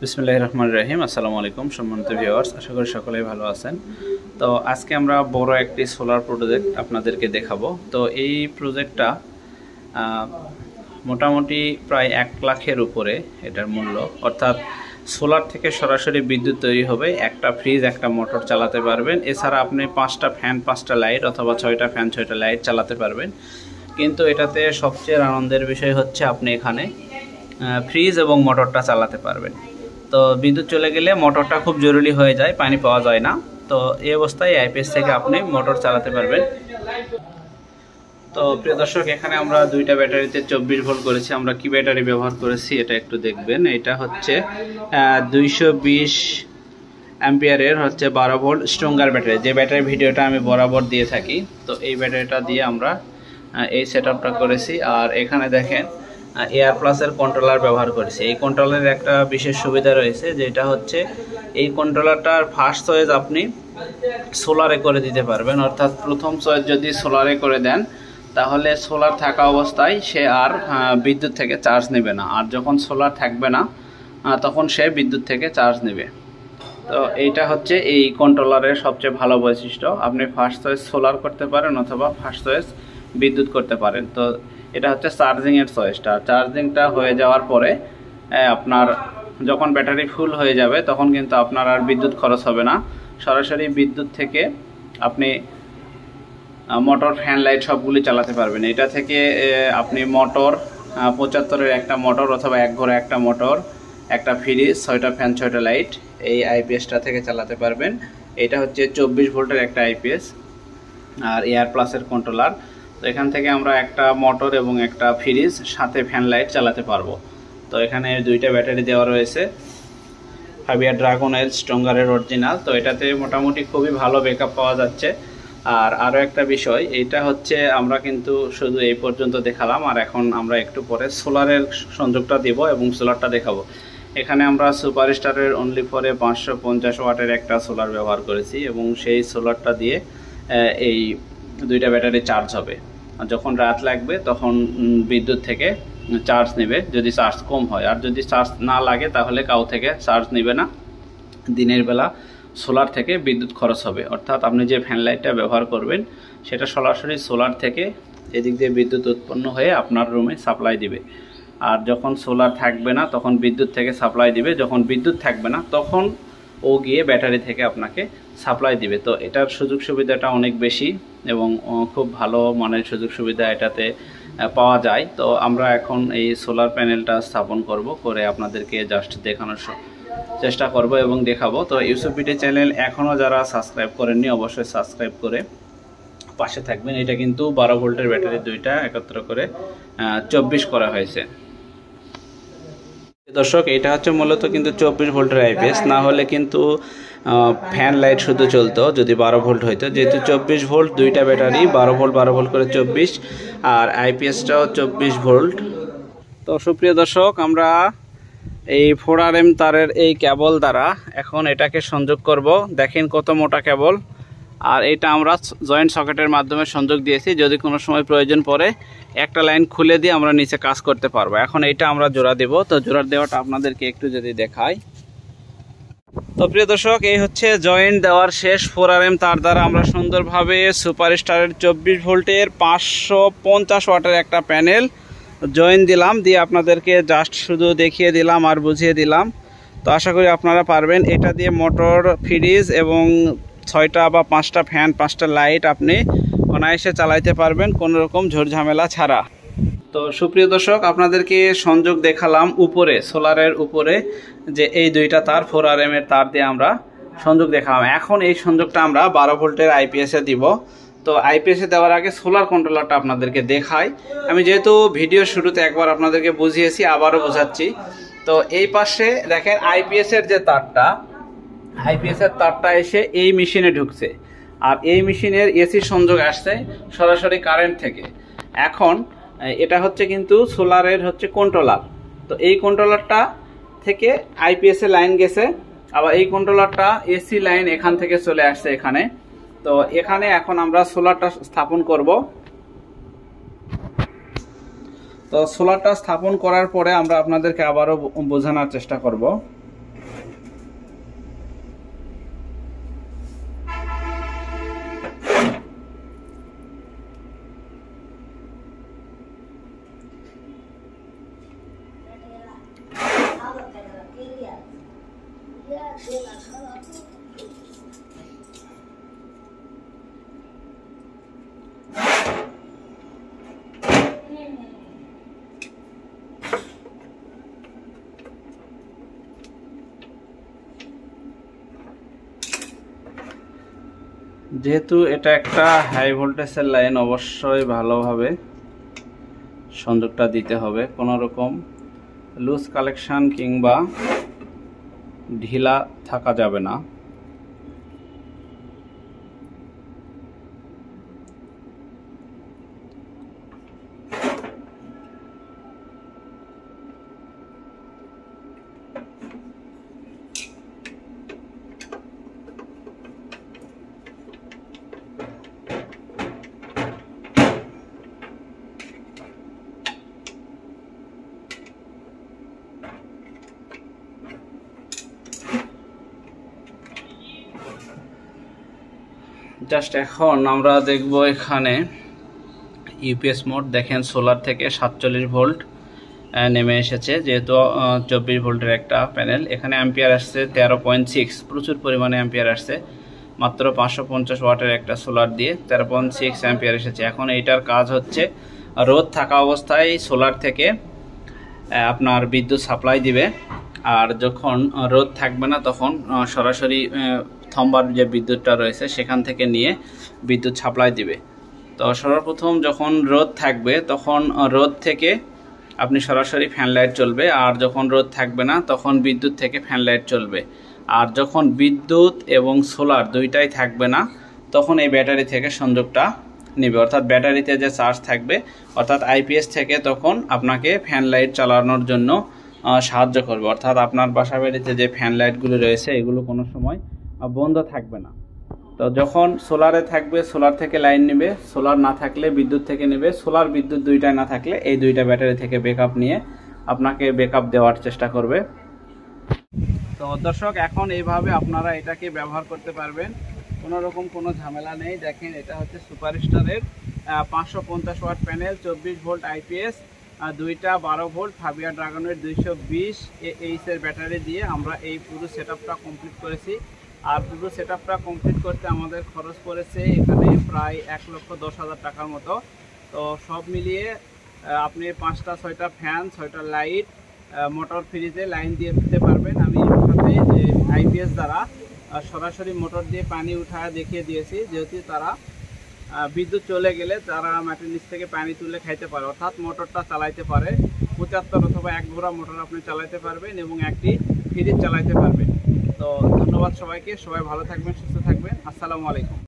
বিসমিল্লাহির রহমানির রহিম। আসসালামু আলাইকুম সম্মানিত ভিউয়ার্স, আশা করি সকলেই ভালো আছেন। তো আজকে আমরা বড় একটি সোলার প্রজেক্ট আপনাদেরকে দেখাবো। তো এই প্রজেক্টটা মোটামুটি প্রায় 1 লাখের উপরে এটার মূল্য, অর্থাৎ সোলার থেকে সরাসরি বিদ্যুৎ তৈরি হবে। একটা ফ্রিজ, একটা মোটর চালাতে পারবেন। এছাড়া আপনি 5টা ফ্যান, 5টা লাইট অথবা 6টা ফ্যান, 6টা লাইট চালাতে পারবেন। কিন্তু এটাতে সবচেয়ে আনন্দের বিষয় হচ্ছে আপনি এখানে ফ্রিজ এবং মোটরটা চালাতে পারবেন। তো বিদ্যুৎ চলে গেলে মোটরটা খুব জরুরি হয়ে যায়, পানি পাওয়া যায় না। তো এই অবস্থায় আইপিএস থেকে আপনি মোটর চালাতে পারবেন। তো প্রিয় দর্শক, এখানে আমরা দুইটা ব্যাটারিতে 24 ভোল্ট করেছি। আমরা কি ব্যাটারি ব্যবহার করেছি এটা একটু দেখবেন। এটা হচ্ছে 220 অ্যাম্পিয়ারের হচ্ছে 12 ভোল্ট স্ট্রঙ্গার ব্যাটারি, যে ব্যাটারি ভিডিওটা আমি বরাবর দিয়ে থাকি। তো এই ব্যাটারিটা দিয়ে আমরা এই সেটআপটা করেছি। আর এখানে দেখেন এয়ার প্লাসের কন্ট্রোলার ব্যবহার করেছি। এই কন্ট্রোলারের একটা বিশেষ সুবিধা রয়েছে, যেটা হচ্ছে এই কন্ট্রোলারটার ফার্স্ট চয়েস আপনি সোলারে করে দিতে পারবেন। অর্থাৎ প্রথম চয়েস যদি সোলারে করে দেন, তাহলে সোলার থাকা অবস্থায় সে আর বিদ্যুৎ থেকে চার্জ নেবে না। আর যখন সোলার থাকবে না, তখন সে বিদ্যুৎ থেকে চার্জ নেবে। তো এইটা হচ্ছে এই কন্ট্রোলারের সবচেয়ে ভালো বৈশিষ্ট্য। আপনি ফার্স্ট চয়েস সোলার করতে পারেন অথবা ফার্স্ট চয়েস বিদ্যুৎ করতে পারেন। তো এটা হচ্ছে চার্জিংয়ের চয়েসটা। চার্জিংটা হয়ে যাওয়ার পরে আপনার যখন ব্যাটারি ফুল হয়ে যাবে, তখন কিন্তু আপনার আর বিদ্যুৎ খরচ হবে না। সরাসরি বিদ্যুৎ থেকে আপনি মোটর, ফ্যান, লাইট সবগুলি চালাতে পারবেন। এটা থেকে আপনি মোটর 75-এর একটা মোটর অথবা এক ঘরে একটা মোটর, একটা ফ্রিজ, 6টা ফ্যান, 6টা লাইট এই আইপিএসটা থেকে চালাতে পারবেন। এটা হচ্ছে 24 ভোল্টের একটা আইপিএস আর এয়ার প্লাসের কন্ট্রোলার। তো এখান থেকে আমরা একটা মোটর এবং একটা ফ্রিজ, সাথে ফ্যান, লাইট চালাতে পারবো। তো এখানে দুইটা ব্যাটারি দেওয়া রয়েছে, হাবিয়া ড্রাগনের স্ট্রঙ্গারের অরিজিনাল। তো এটাতে মোটামুটি খুবই ভালো ব্যাকআপ পাওয়া যাচ্ছে। আর আরও একটা বিষয়, এটা হচ্ছে আমরা কিন্তু শুধু এই পর্যন্ত দেখালাম, আর এখন আমরা একটু পরে সোলারের সংযোগটা দেব এবং সোলারটা দেখাবো। এখানে আমরা সুপারস্টারের অনলি ফরে 550 ওয়াটের একটা সোলার ব্যবহার করেছি এবং সেই সোলারটা দিয়ে এই দুইটা ব্যাটারি চার্জ হবে। যখন রাত লাগবে তখন বিদ্যুৎ থেকে চার্জ নেবে, যদি চার্জ কম হয়। আর যদি চার্জ না লাগে তাহলে কাউ থেকে চার্জ নেবে না। দিনের বেলা সোলার থেকে বিদ্যুৎ খরচ হবে, অর্থাৎ আপনি যে ফ্যান লাইটটা ব্যবহার করবেন সেটা সরাসরি সোলার থেকে এদিক দিয়ে বিদ্যুৎ উৎপন্ন হয়ে আপনার রুমে সাপ্লাই দিবে। আর যখন সোলার থাকবে না তখন বিদ্যুৎ থেকে সাপ্লাই দিবে। যখন বিদ্যুৎ থাকবে না তখন ও গিয়ে ব্যাটারি থেকে আপনাকে সাপ্লাই দিবে। তো এটার সুযোগ সুবিধাটা অনেক বেশি এবং খুব ভালো মানের সুযোগ সুবিধা এটাতে পাওয়া যায়। তো আমরা এখন এই সোলার প্যানেলটা স্থাপন করে আপনাদেরকে জাস্ট দেখানোর চেষ্টা করব এবং দেখাবো। তো ইউসুফ বিডি চ্যানেল এখনও যারা সাবস্ক্রাইব করেননি, অবশ্যই সাবস্ক্রাইব করে পাশে থাকবেন। এটা কিন্তু 12 ভোল্টের ব্যাটারি দুইটা একত্র করে 24 করা হয়েছে। দর্শক, এটা হচ্ছে মূলত কিন্তু 24 ভোল্টের আইপিএস। না হলে কিন্তু ফ্যান লাইট শুধু চলতো যদি 12 ভোল্ট হইতো। যেহেতু 24 ভোল্ট, দুইটা ব্যাটারি 12 ভোল্ট 12 ভোল্ট করে 24, আর আইপিএসটাও 24 ভোল্ট। তো সুপ্রিয় দর্শক, আমরা এই 4RM তারের এই কেবল দ্বারা এখন এটাকে সংযোগ করব। দেখেন কত মোটা কেবল। আর এটা আমরা জয়েন্ট সকেটের মাধ্যমে সংযোগ দিয়েছি। যদি কোনো সময় প্রয়োজন পড়ে একটা লাইন খুলে দিয়ে আমরা নিচে কাজ করতে পারবো। এখন এটা আমরা জোড়া দেব। তো জোড়া দেওয়াটা আপনাদেরকে একটু যদি দেখাই। তো প্রিয় দর্শক, এই হচ্ছে জয়েন্ট দেওয়ার শেষ। 4RM তার দ্বারা আমরা সুন্দরভাবে সুপারস্টারের 24 ভোল্টের 550 ওয়াটের একটা প্যানেল জয়েন দিলাম। দিয়ে আপনাদেরকে জাস্ট শুধু দেখিয়ে দিলাম আর বুঝিয়ে দিলাম। তো আশা করি আপনারা পারবেন। এটা দিয়ে মোটর, ফ্রিজ এবং 6টা বা 5টা ফ্যান, 5টা লাইট আপনি অনায়াসে চালাইতে পারবেন কোনো রকম ঝামেলা ছাড়া। তো সুপ্রিয় দর্শক, আপনাদেরকে সংযোগ দেখালাম উপরে, সোলারের উপরে যে এই দুইটা তার 4RM এর তার দিয়ে আমরা সংযোগ দেখালাম। এখন এই সংযোগটা আমরা 12 ভোল্টের আইপিএসে দিব। তো আইপিএসে দেওয়ার আগে সোলার কন্ট্রোলারটা আপনাদেরকে দেখাই। আমি যেহেতু ভিডিও শুরুতে একবার আপনাদেরকে বুঝিয়েছি, আবারও বোঝাচ্ছি। তো এই পাশে দেখেন আইপিএসের যে তারটা, আইপিএসের তারটা এসে এই মেশিনে ঢুকছে। আর এই মেশিনের এসি সংযোগ আসছে সরাসরি কারেন্ট থেকে। এখন এটা হচ্ছে কিন্তু সোলারের হচ্ছে কন্ট্রোলার। তো এই কন্ট্রোলারটা থেকে আইপিএসে লাইন গেছে, আবার এই কন্ট্রোলারটা এসি লাইন এখান থেকে চলে আসছে এখানে। তো এখানে এখন আমরা সোলারটা স্থাপন করব। তো সোলারটা স্থাপন করার পরে আমরা আপনাদেরকে আবারও বোঝানোর চেষ্টা করব। যেহেতু এটা একটা হাই ভোল্টেজের লাইন, অবশ্যই ভালোভাবে সংযোগটা দিতে হবে। কোনো রকম লুজ কালেকশন কিংবা ঢিলা থাকা যাবে না। জাস্ট এখন আমরা দেখব এখানে ইউপিএস মোড। দেখেন সোলার থেকে 47 ভোল্ট নেমে এসেছে, যেহেতু 24 ভোল্টের একটা প্যানেল। এখানে অ্যাম্পিয়ার আসছে 13.6, প্রচুর পরিমাণে অ্যাম্পিয়ার আসছে। মাত্র 550 ওয়াটের একটা সোলার দিয়ে 13.6 অ্যাম্পিয়ার এসেছে। এখন এইটার কাজ হচ্ছে রোদ থাকা অবস্থায় সোলার থেকে আপনার বিদ্যুৎ সাপ্লাই দিবে, আর যখন রোদ থাকবে না তখন সরাসরি থম্বার যে বিদ্যুৎটা রয়েছে সেখান থেকে নিয়ে বিদ্যুৎ সাপ্লাই দিবে। তো সর্বপ্রথম যখন রোদ থাকবে তখন রোদ থেকে আপনি সরাসরি ফ্যান লাইট চলবে, আর যখন রোদ থাকবে না তখন বিদ্যুৎ থেকে ফ্যান লাইট চলবে। আর যখন বিদ্যুৎ এবং সোলার দুইটাই থাকবে না তখন এই ব্যাটারি থেকে সংযোগটা নেবে, অর্থাৎ ব্যাটারিতে যে চার্জ থাকবে অর্থাৎ আইপিএস থেকে তখন আপনাকে ফ্যান লাইট চালানোর জন্য সাহায্য করবে। অর্থাৎ আপনার বাসা বাড়িতে যে ফ্যান লাইটগুলো রয়েছে এগুলো কোনো সময় বন্ধ থাকবে না। তো যখন সোলারে থাকবে সোলার থেকে লাইন নেবে, সোলার না থাকলে বিদ্যুৎ থেকে নেবে। সোলার বিদ্যুৎ দুইটাই না থাকলে এই দুইটা ব্যাটারি থেকে ব্যাকআপ নিয়ে আপনাকে ব্যাকআপ দেওয়ার চেষ্টা করবে। তো দর্শক, এখন এইভাবে আপনারা এটাকে ব্যবহার করতে পারবেন, কোনো রকম কোনো ঝামেলা নেই। দেখেন এটা হচ্ছে সুপারস্টারের 550 ওয়াট প্যানেল, 24 ভোল্ট আইপিএস, দুইটা 12 ভোল্ট ফাবিয়া ড্রাগনের 220 এইচের ব্যাটারি দিয়ে আমরা এই পুরো সেটআপটা কমপ্লিট করেছি। আর পুরো সেটআপটা কমপ্লিট করতে আমাদের খরচ পড়েছে এখানে প্রায় 1,10,000 টাকার মতো। তো সব মিলিয়ে আপনি 5টা 6টা ফ্যান, 6টা লাইট, মোটর ফ্রিজে লাইন দিয়ে দিতে পারবেন। আমি সাথে আইপিএস দ্বারা সরাসরি মোটর দিয়ে পানি উঠায় দেখিয়ে দিয়েছি, যেহেতু তারা বিদ্যুৎ চলে গেলে তারা মাটির নিচ থেকে পানি তুলে খাইতে পারে, অর্থাৎ মোটরটা চালাইতে পারে। 75 অথবা 1 ঘোড়া মোটর আপনি চালাইতে পারবেন এবং একটি ফ্রিজ চালাইতে পারবেন। তো ধন্যবাদ সবাইকে, সবাই ভালো থাকবেন, সুস্থ থাকবেন। আসসালামু আলাইকুম।